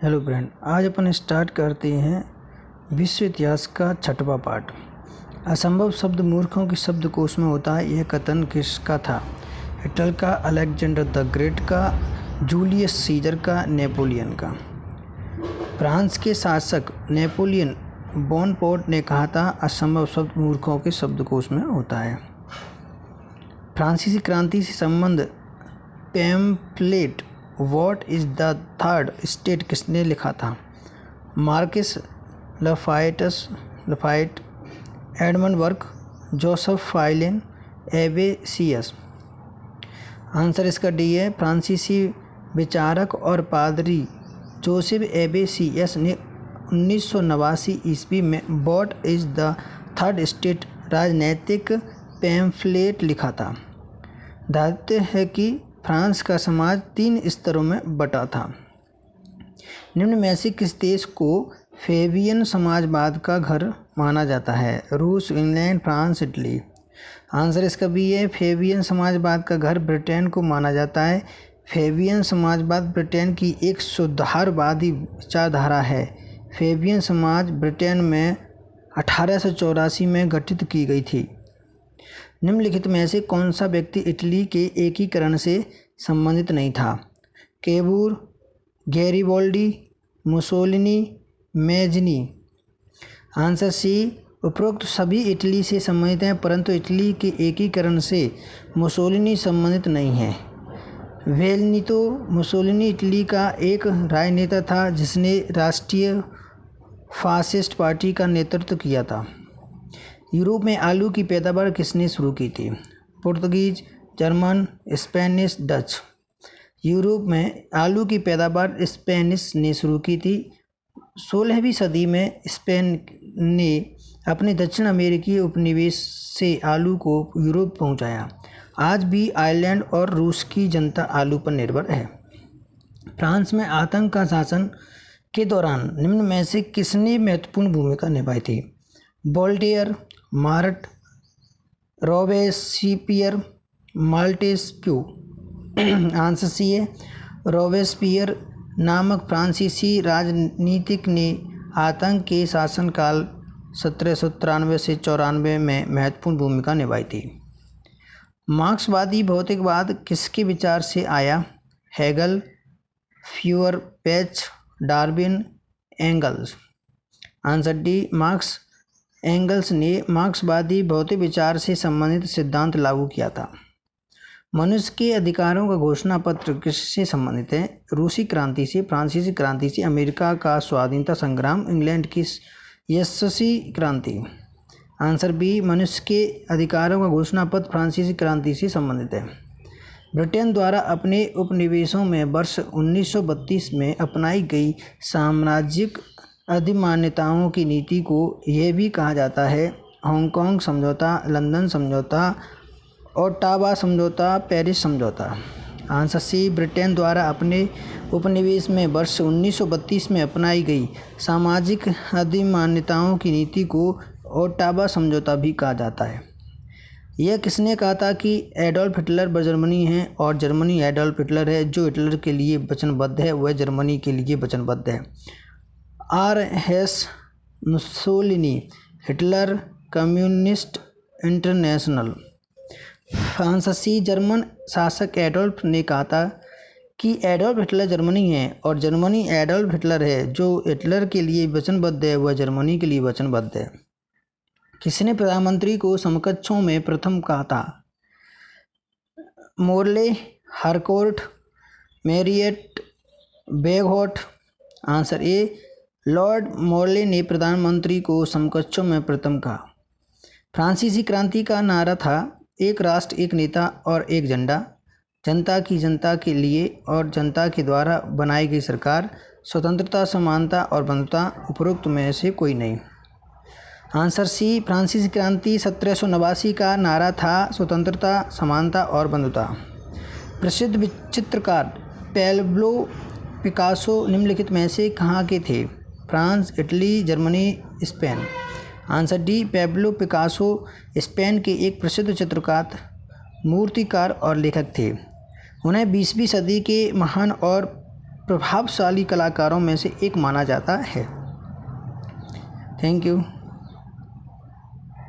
Hello friend, आज अपन start करते हैं विश्व इतिहास का 6वां पार्ट। असंभव शब्द मूर्खों के शब्दकोश में होता है। यह कथन किसका था? हिटलर का, अलेक्जेंडर द ग्रेट का, जूलियस सीजर का, नेपोलियन का। फ्रांस के शासक नेपोलियन बोनापार्ट ने कहा था, असंभव शब्द मूर्खों के शब्दकोश में होता है। फ्रांसीसी क्रांति से संबंध pamphlet what is the third state किसने लिखा था? मार्किस लफायट, एडमंड बर्क, जोसेफ फाइलेन, एबे सियस। आंसर इसका डी है। फ्रांसीसी विचारक और पादरी जोसेफ एबे सियस ने 1989 ईस्वी में what is the third state राजनैतिक पैम्फलेट लिखा था। दायित्व है कि फ्रांस का समाज 3 स्तरों में बटा था। निम्न में से किस देश को फेबियन समाजवाद का घर माना जाता है? रूस, इंग्लैंड, फ्रांस, इटली। आंसर इसका भी है। फेबियन समाजवाद का घर ब्रिटेन को माना जाता है। फेबियन समाजवाद ब्रिटेन की एक सुधारवादी विचारधारा है। फेबियन समाज ब्रिटेन में 1884 में गठित की गई थी। निम्नलिखित में से कौन सा व्यक्ति इटली के एकीकरण से संबंधित नहीं था? Cavour, Garibaldi, Mussolini, Mazzini. Answer C. उपरोक्त सभी इटली से संबंधित हैं, परंतु इटली के एकीकरण से मुसोलिनी संबंधित नहीं है। बेनितो मुसोलिनी इटली का एक राजनेता था जिसने राष्ट्रीय फासिस्ट पार्टी का नेतृत्व किया था। यूरोप में आलू की पैदावार किसने शुरू की थी? Portuguese, German, Spanish, Dutch. Europe में आलू की पैदावार स्पेनिश ने शुरू की थी। 16वीं सदी में स्पेन ने अपने दक्षिण अमेरिकी उपनिवेश से आलू को यूरोप पहुंचाया। आज भी आयरलैंड और रूस की जनता आलू पर निर्भर है। फ्रांस में आतंक का शासन के दौरान निम्न में से किसने महत्वपूर्ण भूमिका निभाई थी? Voltaire, Marat, Robespierre, Montesquieu. Answer C है। रोबेस्पियर नामक फ्रांसीसी राजनीतिक ने आतंक के शासनकाल 1793 से 94 में महत्वपूर्ण भूमिका निभाई थी। मार्क्सवादी भौतिकवाद किसके विचार से आया? Hegel, Feuerbach, Darwin, Engels. Answer D. Marx Engels ने मार्क्सवादी भौतिक विचार से संबंधित सिद्धांत लागू किया था। मनुष्य के अधिकारों का घोषणा पत्र किससे संबंधित है? रूसी क्रांति से, फ्रांसीसी क्रांति से, अमेरिका का स्वाधीनता संग्राम, इंग्लैंड की यशस्वी क्रांति। Answer B. मनुष्य के अधिकारों का घोषणा पत्र फ्रांसीसी क्रांति से संबंधित है। ब्रिटेन द्वारा अपने उपनिवेशों में वर्ष 1932 में अपनाई गई साम्राज्यिक अधिमान्यताओं की नीति को यह भी कहा जाता है हांगकांग समझौता, लंदन समझौता, ओटावा समझौता, पेरिस समझौता। Answer C. ब्रिटेन द्वारा अपने उपनिवेश में वर्ष 1932 में अपनाई गई सामाजिक अधिमान्यताओं की नीति को ओटावा समझौता भी कहा जाता है। यह किसने कहा था कि एडोल्फ हिटलर जर्मनी है और जर्मनी एडोल्फ हिटलर है? जो हिटलर के लिए वचनबद्ध है वह जर्मनी के लिए वचनबद्ध है। R S. Mussolini, Hitler, Communist International. Answer C. German शासक एडोल्फ ने कहा था कि एडोल्फ हिटलर जर्मनी है और जर्मनी एडोल्फ हिटलर है। जो हिटलर के लिए वचनबद्ध है वह जर्मनी के लिए वचनबद्ध है। किसने प्रधानमंत्री को समकक्षों में प्रथम कहा था? Morley, Harcourt, Marriott, Bagehot. Answer A. Lord Morley ने प्रधानमंत्री को समकक्षों में प्रथम कहा। फ्रांसीसी क्रांति का नारा था एक राष्ट्र, एक नेता और एक झंडा। जनता की जनता के लिए और जनता के द्वारा बनाई गई सरकार। स्वतंत्रता, समानता और बंधुता। उपरोक्त में से कोई नहीं। Answer C. फ्रांसीसी क्रांति 1789 का नारा था स्वतंत्रता, समानता और बंधुता। प्रसिद्ध चित्रकार पैब्लो पिकासो निम्नलिखित में से कहाँ के थे? France, Italy, Germany, Spain. Answer D. Pablo Picasso Spain के एक प्रसिद्ध चित्रकार, मूर्तिकार और लेखक थे। उन्हें 20वीं सदी के महान और प्रभावशाली कलाकारों में से एक माना जाता है। Thank you.